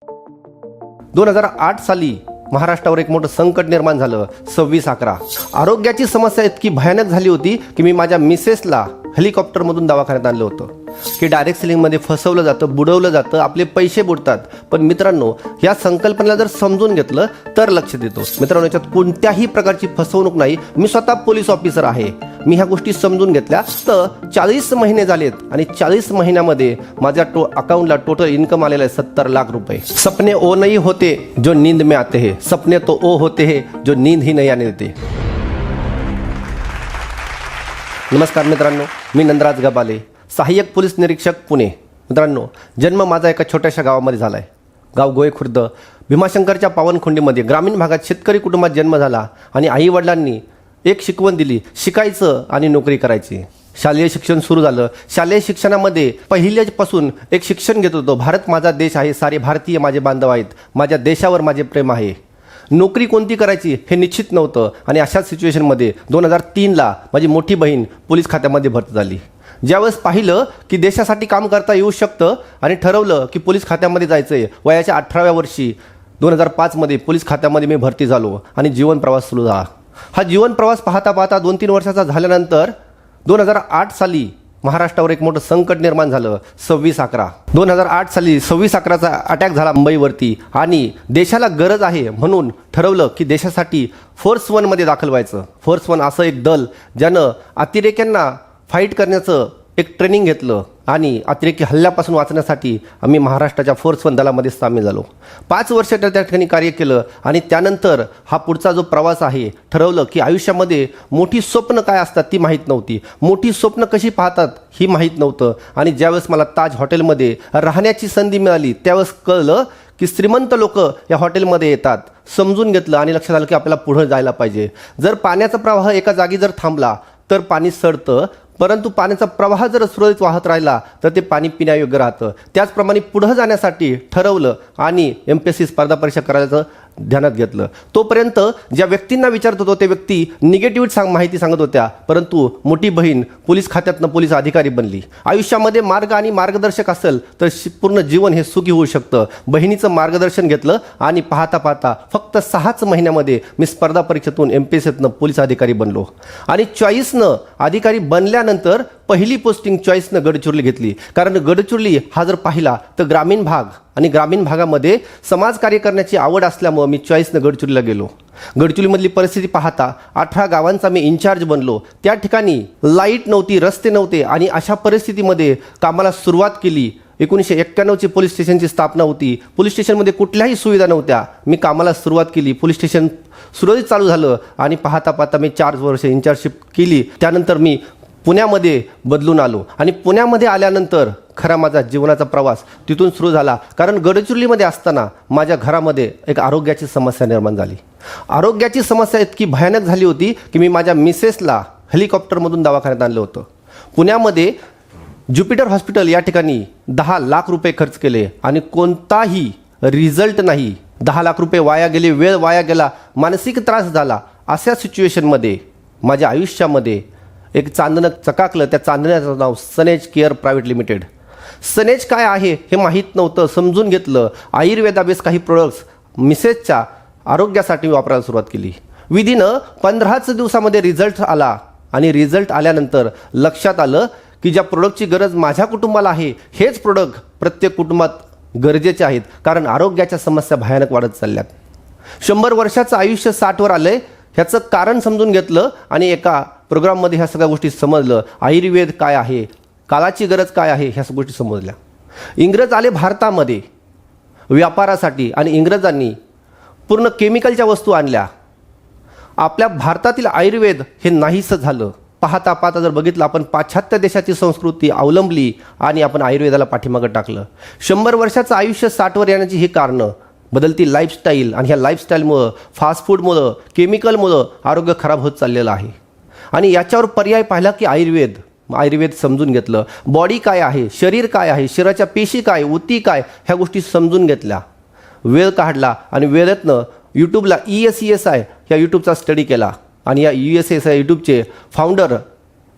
2008 साली महाराष्ट्रावर एक मोठं संकट निर्माण झालं. 26/11 आरोग्याची समस्या इतकी भयानक झाली होती की मी माझ्या मिसेसला हेलिकॉप्टरमधून दवाखान्यात आणलं होतं की डायरेक्ट सेलिंगमध्ये फसवलं जातं, बुडवलं जातं, आपले पैसे बुडतात. पण मित्रांनो, या संकल्पनेला जर समजून घेतलं तर लक्ष देतो. मित्रांनो, याच्यात कोणत्याही प्रकारची फसवणूक नाही. मी स्वतः पोलीस ऑफिसर आहे. मी ह्या गोष्टी समजून घेतल्या तर 40 महिने झालेत आणि 40 महिन्यामध्ये माझ्या अकाउंटला टोटल इन्कम आलेलं आहे 70 लाख रुपये. सपने ओ नहीं होते जो नींद में आते हैं, सपने तो ओ होते हैं जो नींद ही नहीं आने देते. नमस्कार मित्रांनो, मी नंदराज गबाले, सहाय्यक पोलीस निरीक्षक पुणे. मित्रांनो, जन्म माझा एका छोट्याशा गावामध्ये झाला आहे. गाव गोळे खुर्द. भीमाशंकरच्या पावनखुंडीमध्ये ग्रामीण भागात शेतकरी कुटुंबात जन्म झाला आणि आईवडिलांनी एक शिकवण दिली, शिकायचं आणि नोकरी करायची. शालेय शिक्षण सुरू झालं. शालेय शिक्षणामध्ये पहिल्यापासून एक शिक्षण घेत होतो. भारत माझा देश आहे, सारे भारतीय माझे बांधव आहेत, माझ्या देशावर माझे प्रेम आहे. नोकरी कोणती करायची हे निश्चित नव्हतं आणि अशाच सिच्युएशनमध्ये 2003ला माझी मोठी बहीण पोलीस खात्यामध्ये भरती झाली. ज्यावेळेस पाहिलं की देशासाठी काम करता येऊ शकतं आणि ठरवलं की पोलीस खात्यामध्ये जायचं आहे, वयाच्या 18व्या वर्षी 2005मध्ये पोलीस खात्यामध्ये मी भरती झालो आणि जीवन प्रवास सुरू झाला. हा जीवन प्रवास पाहता पाहता 2-3 वर्षाचा झाल्यानंतर 2008 साली महाराष्ट्रावर एक मोठं संकट निर्माण झालं. 26/11 2008 साली 26/11चा अटॅक झाला मुंबईवरती आणि देशाला गरज आहे म्हणून ठरवलं की देशासाठी फोर्स 1मध्ये दाखल व्हायचं. फोर्स 1 असं एक दल ज्यानं अतिरेक्यांना फाईट करण्याचं एक ट्रेनिंग घेतलं आणि अतिरेकी हल्ल्यापासून वाचण्यासाठी आम्ही महाराष्ट्राच्या फोर्स 1 दलामध्ये सामील झालो. 5 वर्ष त्या ठिकाणी कार्य केलं आणि त्यानंतर हा पुढचा जो प्रवास आहे, ठरवलं की आयुष्यामध्ये मोठी स्वप्न काय असतात ती माहीत नव्हती, मोठी स्वप्न कशी पाहतात ही माहीत नव्हतं. आणि ज्यावेळेस मला ताज हॉटेलमध्ये राहण्याची संधी मिळाली त्यावेळेस कळलं की श्रीमंत लोक या हॉटेलमध्ये येतात. समजून घेतलं आणि लक्षात आलं की आपल्याला पुढे जायला पाहिजे. जर पाण्याचा प्रवाह एका जागी जर थांबला तर पाणी सडतं, परंतु पाण्याचा प्रवाह जर सुरळीत वाहत राहिला तर ते पाणी पिण्यायोग्य राहतं. त्याचप्रमाणे पुढे जाण्यासाठी ठरवलं आणि MPSC स्पर्धा परीक्षा करायचं ध्यानात घेतलं. तोपर्यंत ज्या व्यक्तींना विचारत होतो ते व्यक्ती निगेटिव्ह माहिती सांगत होत्या, परंतु मोठी बहीण पोलीस खात्यातनं पोलीस अधिकारी बनली. आयुष्यामध्ये मार्ग आणि मार्गदर्शक असेल तर पूर्ण जीवन हे सुखी होऊ शकतं. बहिणीचं मार्गदर्शन घेतलं आणि पाहता पाहता फक्त 6च महिन्यामध्ये मी स्पर्धा परीक्षेतून MPSCतनं पोलीस अधिकारी बनलो. आणि चॉईसनं अधिकारी बनल्यानंतर पहिली पोस्टिंग चॉईसनं गडचिरोली घेतली. कारण गडचिरोली हा जर पाहिला तर ग्रामीण भाग आणि ग्रामीण भागामध्ये समाजकार्य करण्याची आवड असल्यामुळं मी चॉईसनं गडचिरोलीला गेलो. गडचिरोलीमधली परिस्थिती पाहता 18 गावांचा मी इन्चार्ज बनलो. त्या ठिकाणी लाईट नव्हती, रस्ते नव्हते आणि अशा परिस्थितीमध्ये कामाला सुरुवात केली. 1991ची पोलीस स्टेशनची स्थापना होती. पोलीस स्टेशनमध्ये कुठल्याही सुविधा नव्हत्या. मी कामाला सुरुवात केली. पोलीस स्टेशन सुरळीत चालू झालं आणि पाहता पाहता मी 4 वर्ष इन्चार्जशिप केली. त्यानंतर मी पुण्यामध्ये बदलून आलो आणि पुण्यामध्ये आल्यानंतर खरा माझा जीवनाचा प्रवास तिथून सुरू झाला. कारण गडचिरोलीमध्ये असताना माझ्या घरामध्ये एक आरोग्याची समस्या निर्माण झाली. आरोग्याची समस्या इतकी भयानक झाली होती की मी माझ्या मिसेसला हेलिकॉप्टरमधून दवाखान्यात आणलं होतं. पुण्यामध्ये ज्युपिटर हॉस्पिटल या ठिकाणी 10 लाख रुपये खर्च केले आणि कोणताही रिझल्ट नाही. 10 लाख रुपये वाया गेले, वेळ वाया गेला, मानसिक त्रास झाला. अशा सिच्युएशनमध्ये माझ्या आयुष्यामध्ये एक चांदणं चकाकलं. त्या चांदण्याचं नाव सनेज केअर प्रायव्हेट लिमिटेड. सनेज काय आहे हे माहीत नव्हतं. समजून घेतलं. आयुर्वेदाबेस काही प्रोडक्ट्स मिसेसच्या आरोग्यासाठी वापरायला सुरुवात केली. विदिन 15च दिवसामध्ये रिझल्ट आला आणि रिझल्ट आल्यानंतर लक्षात आलं की ज्या प्रोडक्टची गरज माझ्या कुटुंबाला आहे हेच प्रोडक्ट प्रत्येक कुटुंबात गरजेचे आहेत. कारण आरोग्याच्या समस्या भयानक वाढत चालल्यात. 100 वर्षाचं आयुष्य 60वर आलंय. ह्याचं कारण समजून घेतलं आणि एका प्रोग्राममध्ये ह्या सगळ्या गोष्टी समजलं. आयुर्वेद काय आहे, काळाची गरज काय आहे, ह्या गोष्टी समजल्या. इंग्रज आले भारतामध्ये व्यापारासाठी आणि इंग्रजांनी पूर्ण केमिकलच्या वस्तू आणल्या. आपल्या भारतातील आयुर्वेद हे नाहीसं झालं. पाहता पाहता जर बघितलं आपण पाश्चात्य देशाची संस्कृती अवलंबली आणि आपण आयुर्वेदाला पाठीमागं टाकलं. 100 वर्षाचं आयुष्य 60वर येण्याची ही कारणं बदलती लाईफस्टाईल आणि ह्या लाईफस्टाईलमुळं, फास्ट फूडमुळं, केमिकलमुळं आरोग्य खराब होत चाललेलं आहे. आणि याच्यावर पर्याय पाहिला की आयुर्वेद समजून घेतलं. बॉडी काय आहे, शरीर काय आहे, शरीराच्या पेशी काय, ऊती काय, ह्या गोष्टी समजून घेतल्या. वेळ काढला आणि वेळेतनं यूट्यूबला ESESI ह्या यूट्यूबचा स्टडी केला आणि या ESESI यूट्यूबचे फाउंडर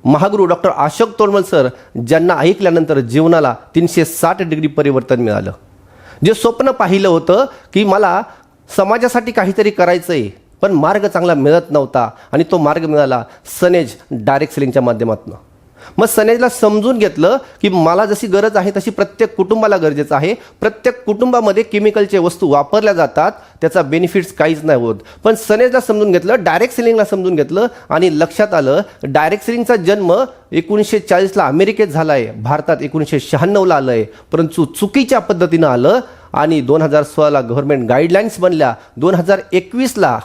महागुरू डॉक्टर अशोक तोरमल सर, ज्यांना ऐकल्यानंतर जीवनाला 360 डिग्री परिवर्तन मिळालं. जे स्वप्न पाहिलं होतं की मला समाजासाठी काहीतरी करायचं आहे, पण मार्ग चांगला मिळत नव्हता आणि तो मार्ग मिळाला सनेज डायरेक्ट सेलिंगच्या माध्यमातून. मग सनेजला समजून घेतलं की मला जशी गरज आहे तशी प्रत्येक कुटुंबाला गरजेचं आहे. प्रत्येक कुटुंबामध्ये केमिकलचे वस्तू वापरल्या जातात, त्याचा बेनिफिट्स काहीच नाही होत. पण सनेजला समजून घेतलं, डायरेक्ट सेलिंगला समजून घेतलं आणि लक्षात आलं डायरेक्ट सेलिंगचा जन्म 1940ला अमेरिकेत झाला आहे, भारतात 1996ला आलं आहे, परंतु चुकीच्या पद्धतीनं आलं आणि 2016ला गव्हर्नमेंट गाईडलाईन्स बनल्या. 2021ला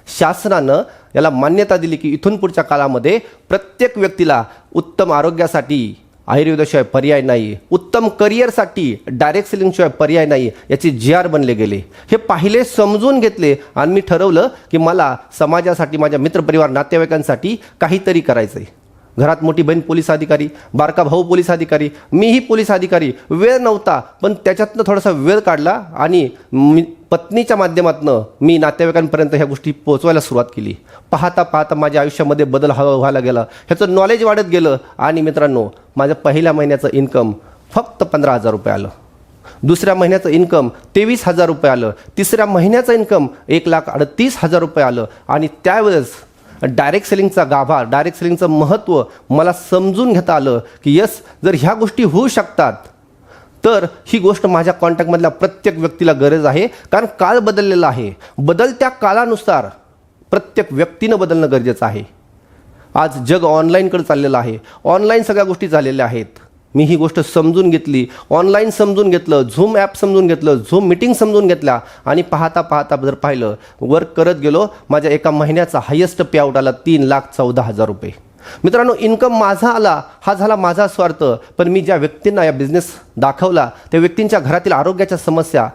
शासनानं याला मान्यता दिली की इथून पुढच्या काळामध्ये प्रत्येक व्यक्तीला उत्तम आरोग्यासाठी आयुर्वेदाशिवाय पर्याय नाही, उत्तम करिअरसाठी डायरेक्ट सेलिंगशिवाय पर्याय नाही, याचे GR बनले गेले. हे पाहिले, समजून घेतले आणि मी ठरवलं की मला समाजासाठी, माझ्या मित्रपरिवार नातेवाईकांसाठी काहीतरी करायचं आहे. घरात मोठी बहीण पोलीस अधिकारी, बारका भाऊ पोलीस अधिकारी, मीही पोलीस अधिकारी. वेळ नव्हता, पण त्याच्यातनं थोडासा वेळ काढला आणि पत्नीच्या माध्यमातून मी नातेवाईकांपर्यंत ह्या गोष्टी पोहोचवायला सुरुवात केली. पाहता पाहता माझ्या आयुष्यामध्ये बदल व्हायला गेला, ह्याचं नॉलेज वाढत गेलं आणि मित्रांनो, माझ्या पहिल्या महिन्याचं इन्कम फक्त 15,000 रुपये आलं. दुसऱ्या महिन्याचं इन्कम 23,000 रुपये आलं. तिसऱ्या महिन्याचं इन्कम 1,38,000 रुपये आलं. आणि त्यावेळेस डायरेक्ट सेलिंगचा गाभा, डायरेक्ट सेलिंगचं महत्त्व मला समजून घेता आलं की यस, जर ह्या गोष्टी होऊ शकतात तर ही गोष्ट माझ्या कॉन्टॅक्टमधल्या प्रत्येक व्यक्तीला गरज आहे. कारण काळ बदललेला आहे. बदलत्या काळानुसार प्रत्येक व्यक्तीनं बदलणं गरजेचं आहे. आज जग ऑनलाईनकडे चाललेलं आहे. ऑनलाईन सगळ्या गोष्टी झालेल्या आहेत. मी ही गोष्ट समजून घेतली, ऑनलाईन समजून घेतलं, झूम ॲप समजून घेतलं, झूम मीटिंग समजून घेतल्या आणि पाहता पाहता जर पाहिलं, वर्क करत गेलो, माझ्या एका महिन्याचा हायेस्ट पे आउट आला 3,14,000 रुपये. मित्रांनो, इन्कम माझा आला, हा झाला माझा स्वार्थ. पण मी ज्या व्यक्तींना या बिझनेस दाखवला त्या व्यक्तींच्या घरातील आरोग्याच्या समस्या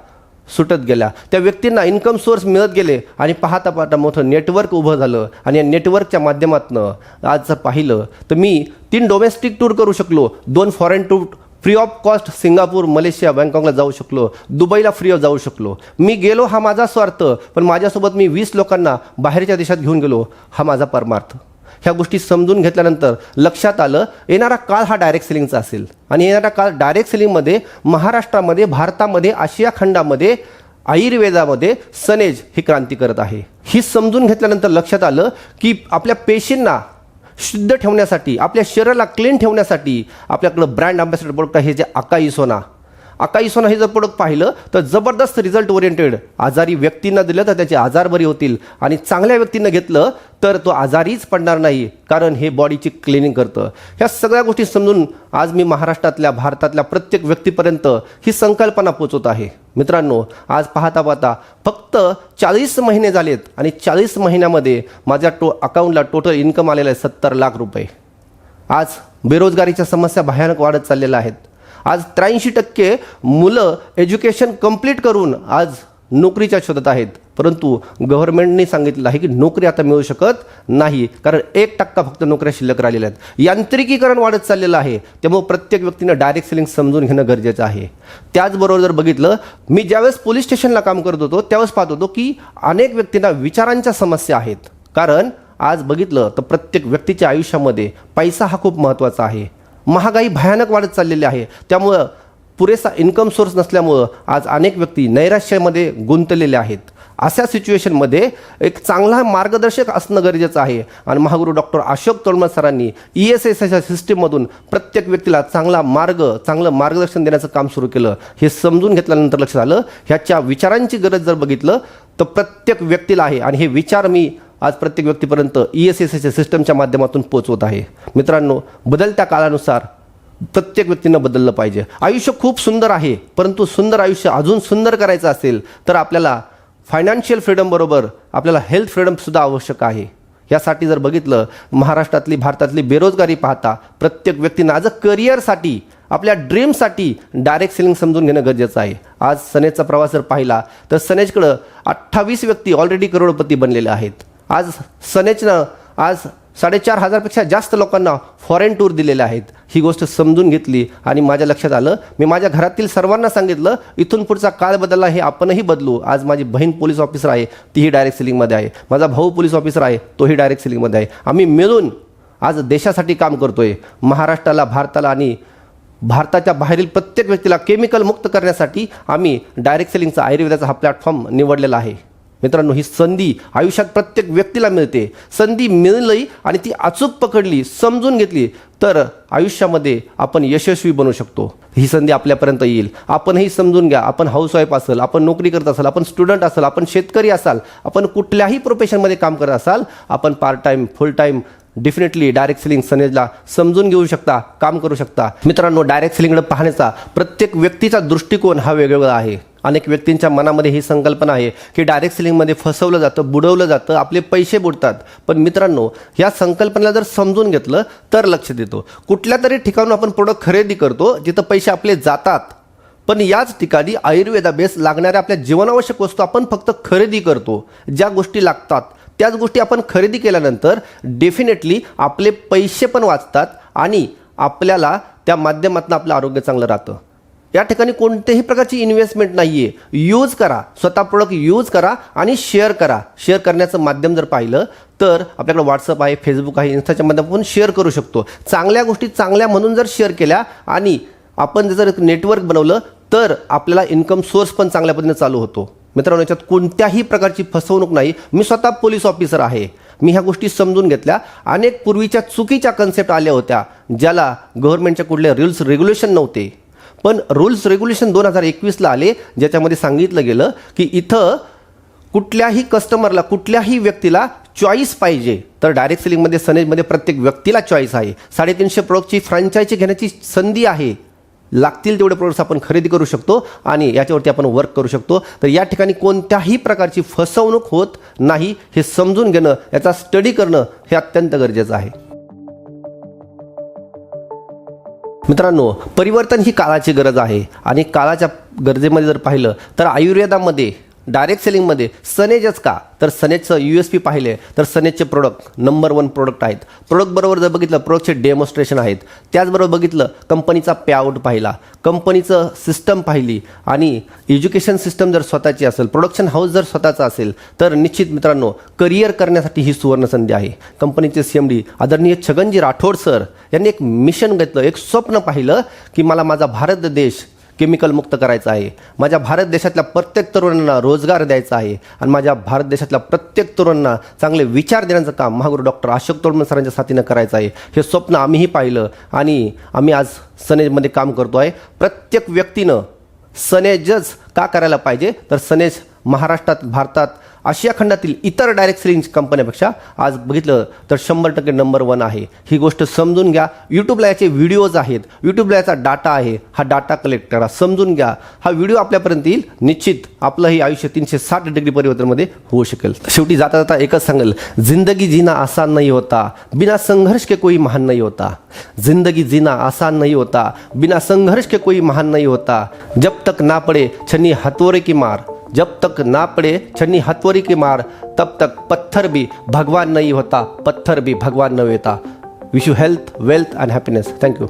सुटत गेल्या, त्या व्यक्तींना इन्कम सोर्स मिळत गेले आणि पाहता पाहता मोठं नेटवर्क उभं झालं. आणि या नेटवर्कच्या माध्यमातून आज जर पाहिलं तर मी 3 डोमेस्टिक टूर करू शकलो, 2 foreign tour free of cost Singapore, Malaysia, बँकॉकला जाऊ शकलो, दुबईला फ्री ऑफ जाऊ शकलो. मी गेलो हा माझा स्वार्थ, पण माझ्यासोबत मी 20 लोकांना बाहेरच्या देशात घेऊन गेलो हा माझा परमार्थ. ह्या गोष्टी समजून घेतल्यानंतर लक्षात आलं येणारा काळ हा डायरेक्ट सेलिंगचा असेल. आणि येणारा काळ डायरेक्ट सेलिंगमध्ये महाराष्ट्रामध्ये, भारतामध्ये, आशिया खंडामध्ये, आयुर्वेदामध्ये सनेज ही क्रांती करत आहे. ही समजून घेतल्यानंतर लक्षात आलं की आपल्या पेशींना शुद्ध ठेवण्यासाठी, आपल्या शरीराला क्लीन ठेवण्यासाठी आपल्याकडं ब्रँड अँबॅसेडर प्रोडक्ट आहे जे अकाई सोना. अकाई सोना हे जर प्रोडक्ट पाहिलं तर जबरदस्त रिझल्ट ओरिएंटेड. आजारी व्यक्तींना दिलं तर त्याचे आजार बरे होतील आणि चांगल्या व्यक्तींना घेतलं तर तो आजारीच पडणार नाही, कारण हे बॉडीची क्लिनिंग करतं. ह्या सगळ्या गोष्टी समजून आज मी महाराष्ट्रातल्या, भारतातल्या प्रत्येक व्यक्तीपर्यंत ही संकल्पना पोचवत आहे. मित्रांनो, आज पाहता पाहता फक्त 40 महिने झालेत आणि 40 महिन्यामध्ये माझ्या अकाउंटला टोटल इन्कम आलेलं आहे 70 लाख रुपये. आज बेरोजगारीच्या समस्या भयानक वाढत चाललेल्या आहेत. आज 83% मुलं एज्युकेशन कंप्लीट करून आज नोकरीच्या शोधात आहेत, परंतु गव्हर्नमेंटने सांगितलं आहे की नोकरी आता मिळू शकत नाही, कारण 1% फक्त नोकऱ्या शिल्लक राहिलेल्या आहेत. यांत्रिकीकरण वाढत चाललेलं आहे, त्यामुळे प्रत्येक व्यक्तीनं डायरेक्ट सेलिंग समजून घेणं गरजेचं आहे. त्याचबरोबर जर बघितलं, मी ज्यावेळेस पोलीस स्टेशनला काम करत होतो त्यावेळेस पाहत होतो की अनेक व्यक्तींना विचारांच्या समस्या आहेत. कारण आज बघितलं तर प्रत्येक व्यक्तीच्या आयुष्यामध्ये पैसा हा खूप महत्त्वाचा आहे. महागाई भयानक वाढत चाललेली आहे, त्यामुळं पुरेसा इन्कम सोर्स नसल्यामुळं आज अनेक व्यक्ती नैराश्यामध्ये गुंतलेले आहेत. अशा सिच्युएशनमध्ये एक चांगला मार्गदर्शक असणं गरजेचं आहे. आणि महागुरू डॉक्टर अशोक तोळमल सरांनी ESSच्या सिस्टीममधून प्रत्येक व्यक्तीला चांगलं मार्गदर्शन देण्याचं काम सुरू केलं. हे समजून घेतल्यानंतर लक्षात आलं ह्याच्या विचारांची गरज जर बघितलं तर प्रत्येक व्यक्तीला आहे आणि हे विचार मी आज प्रत्येक व्यक्तीपर्यंत ESSच्या सिस्टमच्या माध्यमातून पोहोचवत आहे. मित्रांनो, बदलत्या काळानुसार प्रत्येक व्यक्तीनं बदललं पाहिजे. आयुष्य खूप सुंदर आहे, परंतु सुंदर आयुष्य अजून सुंदर करायचं असेल तर आपल्याला फायनान्शियल फ्रीडमबरोबर आपल्याला हेल्थ फ्रीडमसुद्धा आवश्यक आहे. यासाठी जर बघितलं, महाराष्ट्रातली, भारतातली बेरोजगारी पाहता प्रत्येक व्यक्तीनं आज करिअरसाठी, आपल्या ड्रीमसाठी डायरेक्ट सेलिंग समजून घेणं गरजेचं आहे. आज सनेजचा प्रवास जर पाहिला तर सनेजकडं 28 व्यक्ती ऑलरेडी करोडपती बनलेले आहेत. आज सनेजनं आज 4,500पेक्षा जास्त लोकांना फॉरेन टूर दिलेले आहेत. ही गोष्ट समजून घेतली आणि माझ्या लक्षात आलं, मी माझ्या घरातील सर्वांना सांगितलं इथून पुढचा काळ बदलला, हे आपणही बदलू. आज माझी बहीण पोलीस ऑफिसर आहे, तीही डायरेक्ट सेलिंगमध्ये आहे. माझा भाऊ पोलीस ऑफिसर आहे, तोही डायरेक्ट सेलिंगमध्ये आहे. आम्ही मिळून आज देशासाठी काम करतोय. महाराष्ट्राला, भारताला आणि भारताच्या बाहेरील प्रत्येक व्यक्तीला केमिकल मुक्त करण्यासाठी आम्ही डायरेक्ट सेलिंगचा आयुर्वेदाचा हा प्लॅटफॉर्म निवडलेला आहे. मित्रांनो, ही संधी आयुष्यात प्रत्येक व्यक्तीला मिळते. संधी मिळाली आणि ती अचूक पकडली, समजून घेतली तर आयुष्यामध्ये आपण यशस्वी बनू शकतो. ही संधी आपल्यापर्यंत येईल. आपणही समजून घ्या. आपण हाऊसवाईफ असाल, आपण नोकरी करत असाल, आपण स्टुडंट असाल, आपण शेतकरी असाल, आपण कुठल्याही प्रोफेशनमध्ये काम करत असाल, आपण part time, full time definitely direct selling सनेजला समजून घेऊ शकता, काम करू शकता. मित्रांनो, डायरेक्ट सेलिंगकडे पाहण्याचा प्रत्येक व्यक्तीचा दृष्टिकोन हा वेगवेगळा आहे. अनेक व्यक्तींच्या मनामध्ये ही संकल्पना आहे की डायरेक्ट सेलिंगमध्ये फसवलं जातं, बुडवलं जातं, आपले पैसे बुडतात. पण मित्रांनो, या संकल्पनेला जर समजून घेतलं तर लक्ष देतो. कुठल्या तरी ठिकाणून आपण प्रोडक्ट खरेदी करतो जिथं पैसे आपले जातात, पण याच ठिकाणी आयुर्वेदा बेस लागणाऱ्या आपल्या जीवनावश्यक वस्तू आपण फक्त खरेदी करतो. ज्या गोष्टी लागतात त्याच गोष्टी आपण खरेदी केल्यानंतर डेफिनेटली आपले पैसे पण वाचतात आणि आपल्याला त्या माध्यमातून आपलं आरोग्य चांगलं राहतं. या ठिकाणी कोणत्याही प्रकारची इन्व्हेस्टमेंट नाही आहे. यूज करा, स्वतः प्रोडक्ट यूज करा आणि शेअर करा. शेअर करण्याचं माध्यम जर पाहिलं तर आपल्याकडे व्हॉट्सअप आहे, फेसबुक आहे, इन्स्टाच्या माध्यमातून शेअर करू शकतो. चांगल्या गोष्टी चांगल्या म्हणून जर शेअर केल्या आणि आपण जर नेटवर्क बनवलं तर आपल्याला इन्कम सोर्स पण चांगल्या पद्धतीने चालू होतो. मित्रांनो, याच्यात कोणत्याही प्रकारची फसवणूक नाही. मी स्वतः पोलीस ऑफिसर आहे. मी ह्या गोष्टी समजून घेतल्या. अनेक पूर्वीच्या चुकीच्या कन्सेप्ट आल्या होत्या ज्याला गव्हर्नमेंटच्या कुठले रूल्स रेग्युलेशन नव्हते. पण रूल्स रेग्युलेशन 2021ला आले, ज्याच्यामध्ये सांगितलं गेलं की इथं कुठल्याही कस्टमरला, कुठल्याही व्यक्तीला चॉईस पाहिजे. तर डायरेक्ट सेलिंगमध्ये सनेजमध्ये प्रत्येक व्यक्तीला चॉईस आहे. 350 प्रोडक्टची फ्रँचायझी घेण्याची संधी आहे. लागतील तेवढे प्रोडक्ट्स आपण खरेदी करू शकतो आणि याच्यावरती आपण वर्क करू शकतो. तर या ठिकाणी कोणत्याही प्रकारची फसवणूक होत नाही हे समजून घेणं, याचा स्टडी करणं हे अत्यंत गरजेचं आहे. मित्रांनो, परिवर्तन ही काळाची गरज आहे आणि काळाच्या गरजेमध्ये जर पाहिलं तर आयुर्वेदामध्ये डायरेक्ट सेलिंगमध्ये सनेजच का, तर सनेजचं USP पाहिले तर सनेजचे प्रोडक्ट नंबर 1 प्रोडक्ट आहेत. प्रोडक्ट बरोबर जर बघितलं प्रोडक्टचे डेमॉन्स्ट्रेशन आहेत. त्याचबरोबर बघितलं कंपनीचा पेआउट पाहिला, कंपनीचं सिस्टम पाहिली आणि एज्युकेशन सिस्टम जर स्वतःची असेल, प्रोडक्शन हाऊस जर स्वतःचा असेल तर निश्चित मित्रांनो करिअर करण्यासाठी ही सुवर्ण संधी आहे. कंपनीचे CMD आदरणीय छगनजी राठोड सर यांनी एक मिशन घेतलं, एक स्वप्न पाहिलं की मला माझा भारत देश केमिकल मुक्त करायचा आहे. माझ्या भारत देशातल्या प्रत्येक तरुणांना रोजगार द्यायचा आहे आणि माझ्या भारत देशातल्या प्रत्येक तरुणांना चांगले विचार देण्याचं काम महागुरू डॉक्टर अशोक तोडमल सरांच्या साथीनं करायचं आहे. हे स्वप्न आम्हीही पाहिलं आणि आम्ही आज सनेजमध्ये काम करतो आहे. प्रत्येक व्यक्तीनं सनेजच का करायला पाहिजे, तर सनेज महाराष्ट्रात, भारतात, आशिया खंडातील इतर डायरेक्ट सेलिंग कंपन्यापेक्षा आज बघितलं तर 100% नंबर 1 आहे. ही गोष्ट समजून घ्या. यूट्यूबला याचे व्हिडिओज आहेत, यूट्यूबला याचा डाटा आहे. हा डाटा कलेक्ट करा, समजून घ्या. हा व्हिडिओ आपल्यापर्यंत येईल. निश्चित आपलंही आयुष्य 360 डिग्री परिवर्तनमध्ये होऊ शकेल. शेवटी जाता जाता एकच सांगेल, जिंदगी जीना आसान नहीं होता, बिना संघर्ष के कोई महान नहीं होता. जिंदगी जीना आसान नहीं होता, बिना संघर्ष के कोई महान नहीं होता. जब तक ना पड़े छन्नी हथौड़े की मार, जब तक ना पड़े छन्नी हथौड़ी की मार, तब तक पत्थर भी भगवान नहीं होता, पत्थर भी भगवान नहीं होता. Wish you health, wealth end happiness. Thank you.